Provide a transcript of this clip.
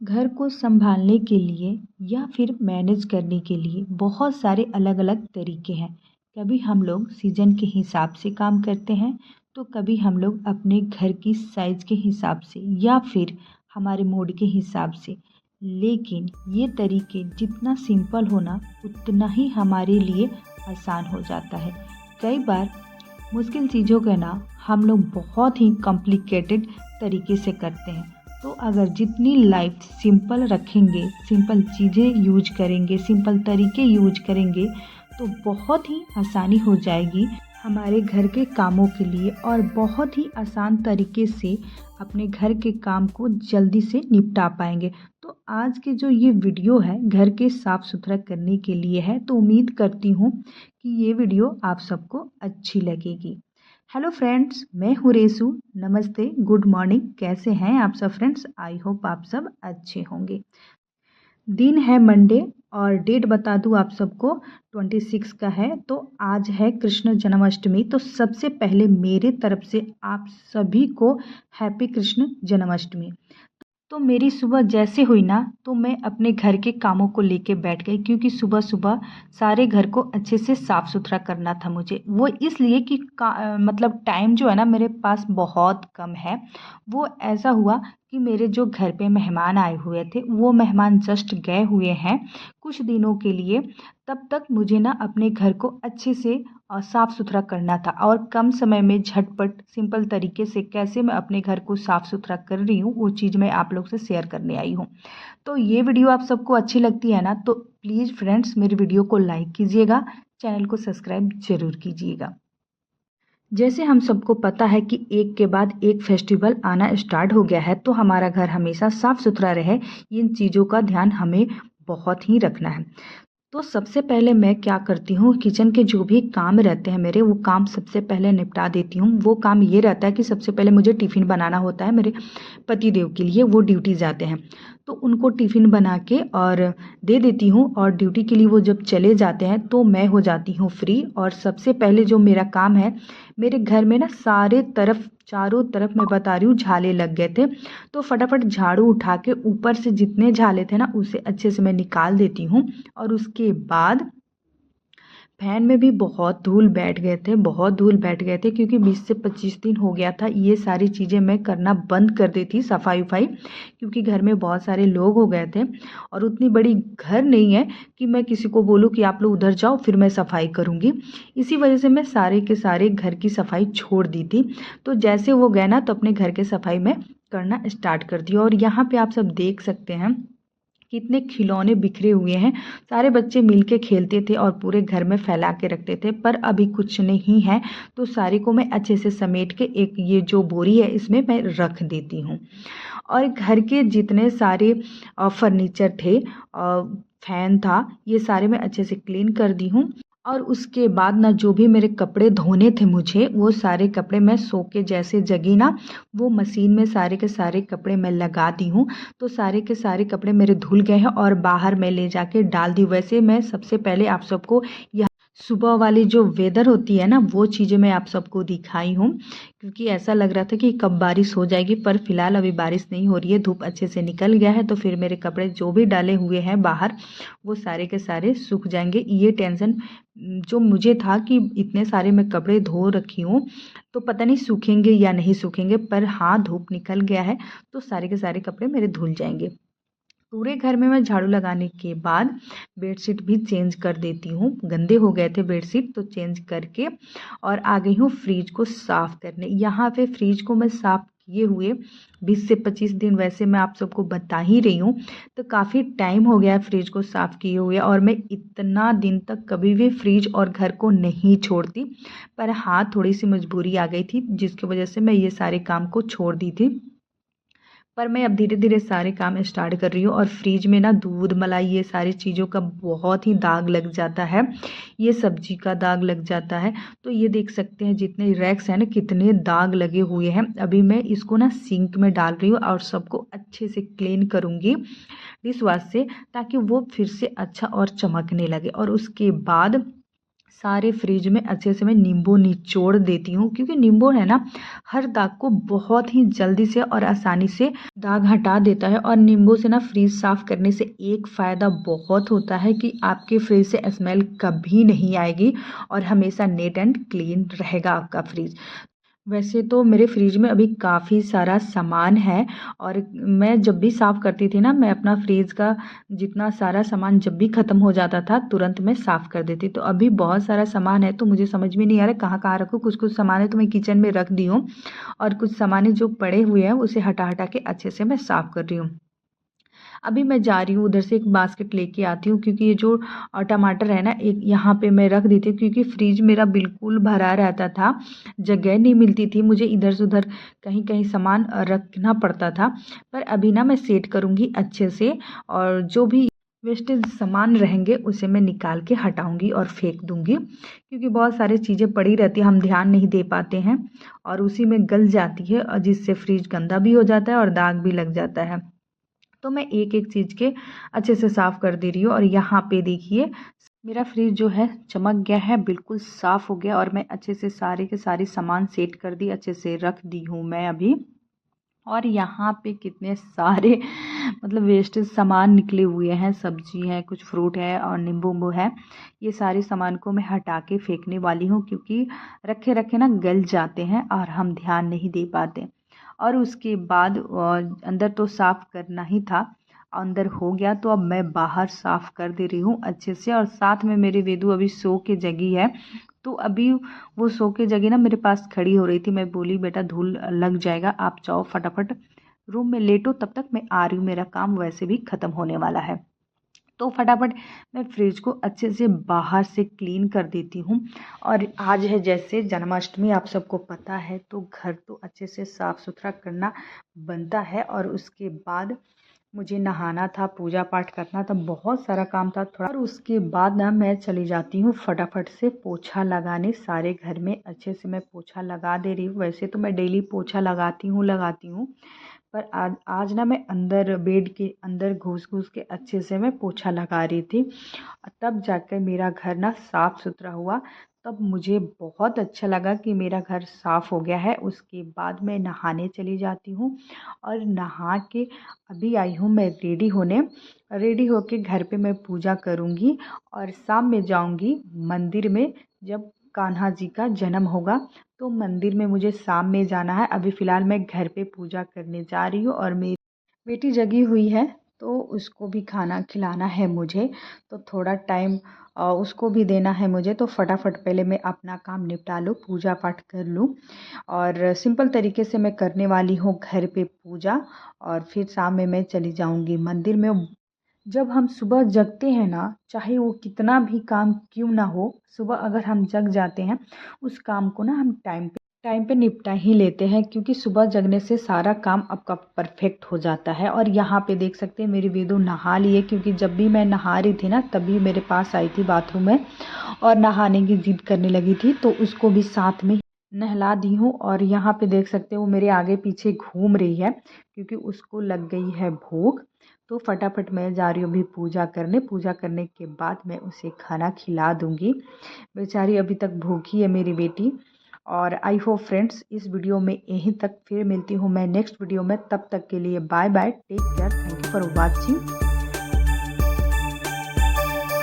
घर को संभालने के लिए या फिर मैनेज करने के लिए बहुत सारे अलग अलग तरीके हैं। कभी हम लोग सीज़न के हिसाब से काम करते हैं, तो कभी हम लोग अपने घर की साइज़ के हिसाब से या फिर हमारे मूड के हिसाब से। लेकिन ये तरीके जितना सिंपल होना उतना ही हमारे लिए आसान हो जाता है। कई बार मुश्किल चीज़ों का ना हम लोग बहुत ही कॉम्प्लिकेटेड तरीके से करते हैं। तो अगर जितनी लाइफ सिंपल रखेंगे, सिंपल चीज़ें यूज करेंगे, सिंपल तरीके यूज करेंगे, तो बहुत ही आसानी हो जाएगी हमारे घर के कामों के लिए और बहुत ही आसान तरीके से अपने घर के काम को जल्दी से निपटा पाएंगे। तो आज के जो ये वीडियो है घर के साफ़ सुथरा करने के लिए है, तो उम्मीद करती हूँ कि ये वीडियो आप सबको अच्छी लगेगी। हेलो फ्रेंड्स, मैं हूँ रेसू। नमस्ते, गुड मॉर्निंग। कैसे हैं आप सब फ्रेंड्स? आई होप आप सब अच्छे होंगे। दिन है मंडे और डेट बता दूँ आप सबको 26 का है। तो आज है कृष्ण जन्माष्टमी। तो सबसे पहले मेरे तरफ से आप सभी को हैप्पी कृष्ण जन्माष्टमी। तो मेरी सुबह जैसे हुई ना, तो मैं अपने घर के कामों को लेके बैठ गई, क्योंकि सुबह सुबह सारे घर को अच्छे से साफ़ सुथरा करना था मुझे। वो इसलिए कि मतलब टाइम जो है ना मेरे पास बहुत कम है। वो ऐसा हुआ कि मेरे जो घर पे मेहमान आए हुए थे, वो मेहमान जस्ट गए हुए हैं कुछ दिनों के लिए। तब तक मुझे ना अपने घर को अच्छे से साफ़ सुथरा करना था और कम समय में झटपट सिंपल तरीके से कैसे मैं अपने घर को साफ़ सुथरा कर रही हूँ, वो चीज़ मैं आप लोग से शेयर करने आई हूँ। तो ये वीडियो आप सबको अच्छी लगती है ना, तो प्लीज़ फ्रेंड्स मेरे वीडियो को लाइक कीजिएगा, चैनल को सब्सक्राइब ज़रूर कीजिएगा। जैसे हम सबको पता है कि एक के बाद एक फेस्टिवल आना स्टार्ट हो गया है, तो हमारा घर हमेशा साफ़ सुथरा रहे, इन चीज़ों का ध्यान हमें बहुत ही रखना है। तो सबसे पहले मैं क्या करती हूँ, किचन के जो भी काम रहते हैं मेरे, वो काम सबसे पहले निपटा देती हूँ। वो काम ये रहता है कि सबसे पहले मुझे टिफ़िन बनाना होता है मेरे पति देव के लिए। वो ड्यूटी जाते हैं, तो उनको टिफ़िन बना के और दे देती हूँ। और ड्यूटी के लिए वो जब चले जाते हैं तो मैं हो जाती हूँ फ्री। और सबसे पहले जो मेरा काम है, मेरे घर में ना सारे तरफ, चारों तरफ मैं बता रही हूँ, झाले लग गए थे। तो फटाफट झाड़ू उठा के ऊपर से जितने झाले थे ना, उसे अच्छे से मैं निकाल देती हूँ। और उसके बाद फैन में भी बहुत धूल बैठ गए थे, बहुत धूल बैठ गए थे, क्योंकि 20 से 25 दिन हो गया था ये सारी चीज़ें मैं करना बंद कर दी थी, सफाई उफाई, क्योंकि घर में बहुत सारे लोग हो गए थे। और उतनी बड़ी घर नहीं है कि मैं किसी को बोलूँ कि आप लोग उधर जाओ फिर मैं सफाई करूँगी। इसी वजह से मैं सारे के सारे घर की सफाई छोड़ दी थी। तो जैसे वो गए ना, तो अपने घर के सफाई में करना स्टार्ट कर दी। और यहाँ पे आप सब देख सकते हैं कितने खिलौने बिखरे हुए हैं। सारे बच्चे मिलके खेलते थे और पूरे घर में फैला के रखते थे, पर अभी कुछ नहीं है। तो सारे को मैं अच्छे से समेट के एक ये जो बोरी है इसमें मैं रख देती हूँ। और घर के जितने सारे फर्नीचर थे, फैन था, ये सारे मैं अच्छे से क्लीन कर दी हूँ। और उसके बाद ना जो भी मेरे कपड़े धोने थे मुझे, वो सारे कपड़े मैं सो के जैसे जगी ना, वो मशीन में सारे के सारे कपड़े मैं लगा दी हूँ। तो सारे के सारे कपड़े मेरे धुल गए हैं और बाहर मैं ले जाके डाल दी। वैसे मैं सबसे पहले आप सबको सुबह वाली जो वेदर होती है ना, वो चीज़ें मैं आप सबको दिखाई हूँ, क्योंकि ऐसा लग रहा था कि कब बारिश हो जाएगी, पर फिलहाल अभी बारिश नहीं हो रही है, धूप अच्छे से निकल गया है। तो फिर मेरे कपड़े जो भी डाले हुए हैं बाहर, वो सारे के सारे सूख जाएंगे। ये टेंशन जो मुझे था कि इतने सारे मैं कपड़े धो रखी हूँ, तो पता नहीं सूखेंगे या नहीं सूखेंगे, पर हाँ धूप निकल गया है, तो सारे के सारे कपड़े मेरे धुल जाएंगे। पूरे घर में मैं झाड़ू लगाने के बाद बेडशीट भी चेंज कर देती हूँ। गंदे हो गए थे बेडशीट, तो चेंज करके और आ गई हूँ फ्रिज को साफ़ करने। यहाँ पे फ्रिज को मैं साफ़ किए हुए 20 से 25 दिन, वैसे मैं आप सबको बता ही रही हूँ, तो काफ़ी टाइम हो गया है फ्रिज को साफ़ किए हुए। और मैं इतना दिन तक कभी भी फ्रिज और घर को नहीं छोड़ती, पर हाँ थोड़ी सी मजबूरी आ गई थी, जिसकी वजह से मैं ये सारे काम को छोड़ दी थी। पर मैं अब धीरे धीरे सारे काम स्टार्ट कर रही हूँ। और फ्रिज में ना दूध, मलाई, ये सारी चीज़ों का बहुत ही दाग लग जाता है, ये सब्जी का दाग लग जाता है। तो ये देख सकते हैं जितने रैक्स हैं ना, कितने दाग लगे हुए हैं। अभी मैं इसको ना सिंक में डाल रही हूँ और सबको अच्छे से क्लीन करूँगी डिश वॉश से, ताकि वो फिर से अच्छा और चमकने लगे। और उसके बाद सारे फ्रिज में अच्छे से मैं नींबू निचोड़ देती हूँ, क्योंकि नींबू है ना हर दाग को बहुत ही जल्दी से और आसानी से दाग हटा देता है। और नींबू से ना फ्रिज साफ करने से एक फ़ायदा बहुत होता है कि आपके फ्रिज से स्मेल कभी नहीं आएगी और हमेशा नीट एंड क्लीन रहेगा आपका फ्रिज। वैसे तो मेरे फ्रिज में अभी काफ़ी सारा सामान है, और मैं जब भी साफ़ करती थी ना, मैं अपना फ्रिज का जितना सारा सामान जब भी ख़त्म हो जाता था तुरंत मैं साफ़ कर देती। तो अभी बहुत सारा सामान है तो मुझे समझ में नहीं आ रहा कहाँ कहाँ रखूँ। कुछ कुछ सामान है तो मैं किचन में रख दी हूँ, और कुछ सामान जो पड़े हुए हैं उसे हटा हटा के अच्छे से मैं साफ़ कर रही हूँ। अभी मैं जा रही हूँ उधर से एक बास्केट लेके आती हूँ, क्योंकि ये जो टमाटर है ना एक यहाँ पे मैं रख देती हूँ, क्योंकि फ्रिज मेरा बिल्कुल भरा रहता था, जगह नहीं मिलती थी मुझे, इधर से उधर कहीं कहीं सामान रखना पड़ता था। पर अभी ना मैं सेट करूँगी अच्छे से, और जो भी वेस्टेज सामान रहेंगे उसे मैं निकाल के हटाऊंगी और फेंक दूंगी, क्योंकि बहुत सारी चीज़ें पड़ी रहती हैं, हम ध्यान नहीं दे पाते हैं और उसी में गल जाती है, और जिससे फ्रिज गंदा भी हो जाता है और दाग भी लग जाता है। तो मैं एक एक चीज़ के अच्छे से साफ़ कर दे रही हूँ। और यहाँ पे देखिए मेरा फ्रिज जो है चमक गया है, बिल्कुल साफ़ हो गया, और मैं अच्छे से सारे के सारे सामान सेट कर दी, अच्छे से रख दी हूँ मैं अभी। और यहाँ पे कितने सारे मतलब वेस्टेज सामान निकले हुए हैं, सब्जी है, कुछ फ्रूट है और नींबू उम्बू है। ये सारे सामान को मैं हटा के फेंकने वाली हूँ, क्योंकि रखे रखे ना गल जाते हैं और हम ध्यान नहीं दे पाते। और उसके बाद अंदर तो साफ़ करना ही था, अंदर हो गया, तो अब मैं बाहर साफ़ कर दे रही हूँ अच्छे से। और साथ में मेरी वेदू अभी सो के जगी है, तो अभी वो सो के जगह ना मेरे पास खड़ी हो रही थी। मैं बोली बेटा धूल लग जाएगा, आप जाओ फटाफट रूम में लेटो, तब तक मैं आ रही हूँ, मेरा काम वैसे भी ख़त्म होने वाला है। तो फटाफट मैं फ्रिज को अच्छे से बाहर से क्लीन कर देती हूँ। और आज है जैसे जन्माष्टमी, आप सबको पता है, तो घर तो अच्छे से साफ़ सुथरा करना बनता है। और उसके बाद मुझे नहाना था, पूजा पाठ करना था, बहुत सारा काम था थोड़ा। और उसके बाद ना मैं चली जाती हूँ फटाफट से पोछा लगाने, सारे घर में अच्छे से मैं पोछा लगा दे रही हूँ। वैसे तो मैं डेली पोछा लगाती हूँ, पर आज आज ना मैं अंदर बेड के अंदर घुस घुस के अच्छे से मैं पोछा लगा रही थी, तब जाकर मेरा घर ना साफ़ सुथरा हुआ। तब मुझे बहुत अच्छा लगा कि मेरा घर साफ़ हो गया है। उसके बाद मैं नहाने चली जाती हूँ, और नहा के अभी आई हूँ मैं रेडी होके घर पे मैं पूजा करूँगी, और शाम में जाऊँगी मंदिर में। जब कान्हा जी का जन्म होगा तो मंदिर में मुझे शाम में जाना है। अभी फ़िलहाल मैं घर पे पूजा करने जा रही हूँ, और मेरी बेटी जगी हुई है तो उसको भी खाना खिलाना है मुझे, तो थोड़ा टाइम उसको भी देना है मुझे। तो फटाफट पहले मैं अपना काम निपटा लूँ, पूजा पाठ कर लूँ। और सिंपल तरीके से मैं करने वाली हूँ घर पे पूजा, और फिर शाम में मैं चली जाऊँगी मंदिर में। जब हम सुबह जगते हैं ना, चाहे वो कितना भी काम क्यों ना हो, सुबह अगर हम जग जाते हैं उस काम को ना हम टाइम पे निपटा ही लेते हैं, क्योंकि सुबह जगने से सारा काम आपका परफेक्ट हो जाता है। और यहाँ पे देख सकते हैं मेरी वेदू नहा ली है, क्योंकि जब भी मैं नहा रही थी ना तभी मेरे पास आई थी बाथरूम में और नहाने की जिद करने लगी थी, तो उसको भी साथ में नहला दी हूँ। और यहाँ पे देख सकते हो वो मेरे आगे पीछे घूम रही है, क्योंकि उसको लग गई है भूख। तो फटाफट मैं जा रही हूँ अभी पूजा करने के बाद मैं उसे खाना खिला दूँगी। बेचारी अभी तक भूखी है मेरी बेटी। और आई होप फ्रेंड्स इस वीडियो में यहीं तक, फिर मिलती हूँ मैं नेक्स्ट वीडियो में, तब तक के लिए bye bye, take care, thank you for watching.